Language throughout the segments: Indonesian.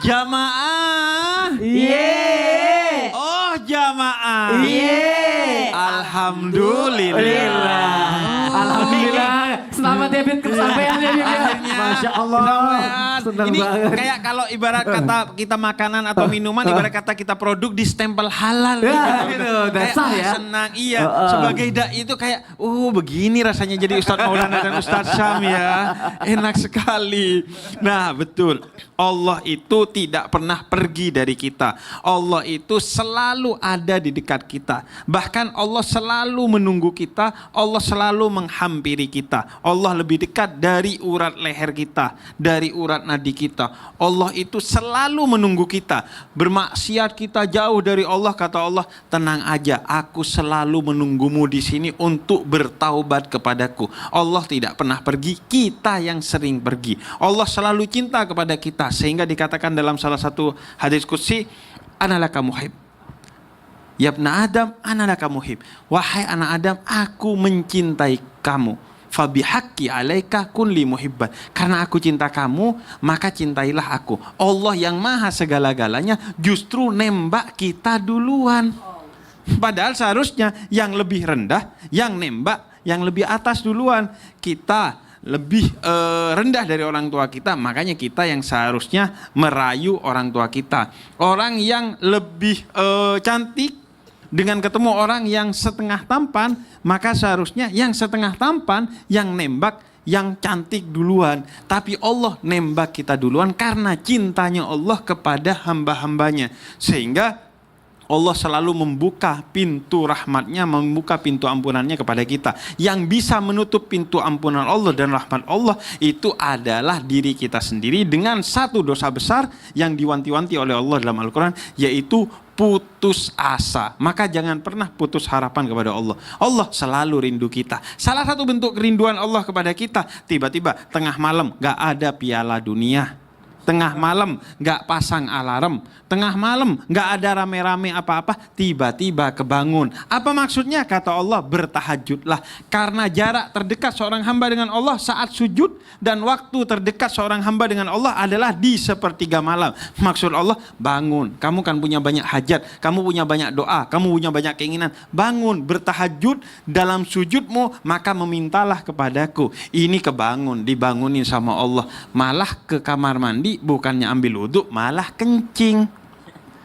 Jamaah. Yeay. Oh jamaah. Yeay. Alhamdulillah. Alhamdulillah. Selamat ya Bib, kesampaian ya Bib. Akhirnya. Masya Allah. Senang Ini banget. kayak kalau ibarat kata kita makanan atau minuman, ibarat kata kita produk di stempel halal. Ya, gitu. Udah Kayak, sah ya. senang, iya. Sebagai dai itu kayak, begini rasanya jadi Ustadz Maulana dan Ustadz Syam ya. Enak sekali. Nah betul, Allah itu tidak pernah pergi dari kita. Allah itu selalu ada di dekat kita. Bahkan Allah selalu menunggu kita, Allah selalu menghampiri kita. Allah lebih dekat dari urat leher kita, dari urat nadi kita. Allah itu selalu menunggu kita. Bermaksiat kita jauh dari Allah, kata Allah, tenang aja, aku selalu menunggumu di sini untuk bertaubat kepadaku. Allah tidak pernah pergi, kita yang sering pergi. Allah selalu cinta kepada kita, sehingga dikatakan dalam salah satu hadis qudsi, ana laka muhib. Ya ibna Adam, ana laka muhib. Wahai anak Adam, aku mencintai kamu. Fabihaqqi alaika kun li muhibban. Karena aku cinta kamu, maka cintailah aku. Allah yang maha segala-galanya justru nembak kita duluan. Padahal seharusnya yang lebih rendah, yang nembak, yang lebih atas duluan. Kita lebih rendah dari orang tua kita, makanya kita yang seharusnya merayu orang tua kita. Orang yang lebih cantik dengan ketemu orang yang setengah tampan, maka seharusnya yang setengah tampan yang nembak yang cantik duluan. Tapi Allah nembak kita duluan karena cintanya Allah kepada hamba-hambanya. Sehingga Allah selalu membuka pintu rahmatnya, membuka pintu ampunannya kepada kita. Yang bisa menutup pintu ampunan Allah dan rahmat Allah itu adalah diri kita sendiri dengan satu dosa besar yang diwanti-wanti oleh Allah dalam Al-Quran, yaitu putus asa. Maka jangan pernah putus harapan kepada Allah. Allah selalu rindu kita. Salah satu bentuk kerinduan Allah kepada kita, tiba-tiba tengah malam gak ada piala dunia, tengah malam gak pasang alarm, tengah malam gak ada rame-rame apa-apa, tiba-tiba kebangun. Apa maksudnya? Kata Allah, bertahajudlah. Karena jarak terdekat seorang hamba dengan Allah saat sujud, dan waktu terdekat seorang hamba dengan Allah adalah di sepertiga malam. Maksud Allah, bangun. Kamu kan punya banyak hajat, kamu punya banyak doa, kamu punya banyak keinginan. Bangun, bertahajud dalam sujudmu, maka memintalah kepadaku. Ini kebangun, dibangunin sama Allah. Malah ke kamar mandi, bukannya ambil wudhu, malah kencing.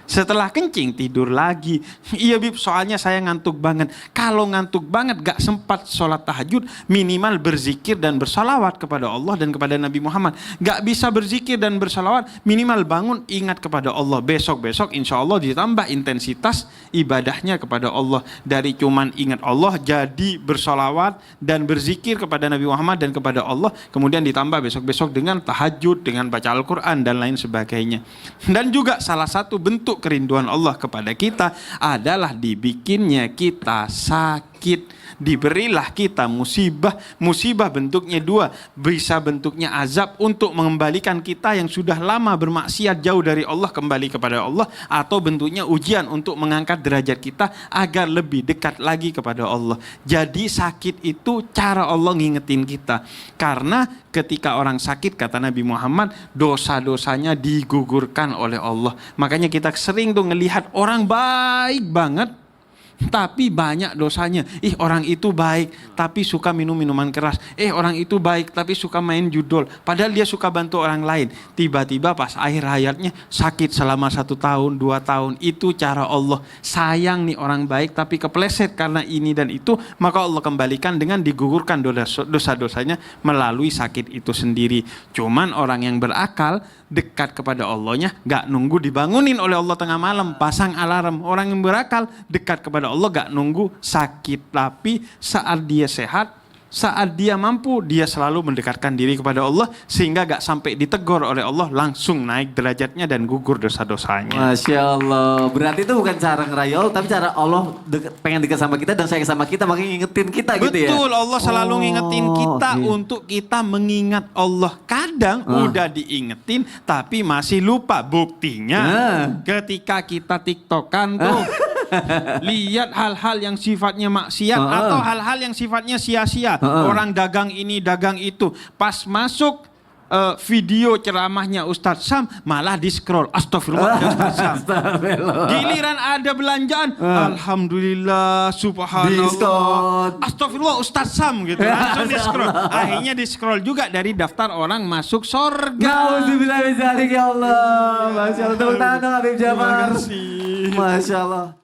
Setelah kencing tidur lagi. Iya Bib, soalnya saya ngantuk banget. Kalau ngantuk banget gak sempat sholat tahajud, minimal berzikir dan bersalawat kepada Allah dan kepada Nabi Muhammad. Gak bisa berzikir dan bersalawat, minimal bangun ingat kepada Allah. Besok-besok insya Allah ditambah intensitas ibadahnya kepada Allah. Dari cuman ingat Allah jadi bersalawat dan berzikir kepada Nabi Muhammad dan kepada Allah. Kemudian ditambah besok-besok dengan tahajud, dengan baca Al-Quran dan lain sebagainya. Dan juga salah satu bentuk kerinduan Allah kepada kita adalah dibikinnya kita sakit. Diberilah kita musibah. Musibah bentuknya dua, bisa bentuknya azab untuk mengembalikan kita yang sudah lama bermaksiat jauh dari Allah kembali kepada Allah, atau bentuknya ujian untuk mengangkat derajat kita agar lebih dekat lagi kepada Allah. Jadi sakit itu cara Allah ngingetin kita. Karena ketika orang sakit, kata Nabi Muhammad, dosa-dosanya digugurkan oleh Allah. Makanya kita sering tuh ngelihat orang baik banget tapi banyak dosanya. Orang itu baik tapi suka minum minuman keras. Orang itu baik tapi suka main judol, padahal dia suka bantu orang lain. Tiba-tiba pas akhir hayatnya sakit selama 1 tahun 2 tahun. Itu cara Allah. Sayang nih orang baik tapi kepleset karena ini dan itu, maka Allah kembalikan dengan digugurkan dosa-dosanya melalui sakit itu sendiri. Cuman orang yang berakal dekat kepada Allahnya gak nunggu dibangunin oleh Allah tengah malam, pasang alarm. Orang yang berakal dekat kepada Allah gak nunggu sakit, tapi saat dia sehat, saat dia mampu, dia selalu mendekatkan diri kepada Allah sehingga gak sampai ditegur oleh Allah, langsung naik derajatnya dan gugur dosa-dosanya. Masya Allah. Berarti itu bukan cara ngerayu Allah, tapi cara Allah pengen dekat sama kita dan sayang sama kita, makanya ngingetin kita. Betul, gitu ya. Betul, Allah selalu ngingetin kita untuk kita mengingat Allah. Kadang udah diingetin tapi masih lupa. Buktinya ketika kita TikTokan tuh lihat hal-hal yang sifatnya maksiat atau hal-hal yang sifatnya sia-sia. Orang dagang ini, dagang itu. Pas masuk video ceramahnya Ustadz Sam malah di scroll. Astagfirullah ya Ustadz Sam. Giliran ada belanjaan, alhamdulillah, subhanallah. Diskon. Astagfirullah Ustadz Sam gitu. Langsung di scroll. Akhirnya di scroll juga dari daftar orang masuk sorga. Nauzubillah min dzalik ya Allah. Masya Allah. Tepuk tangan dong Habib Jafar. Terima kasih. Masya Allah.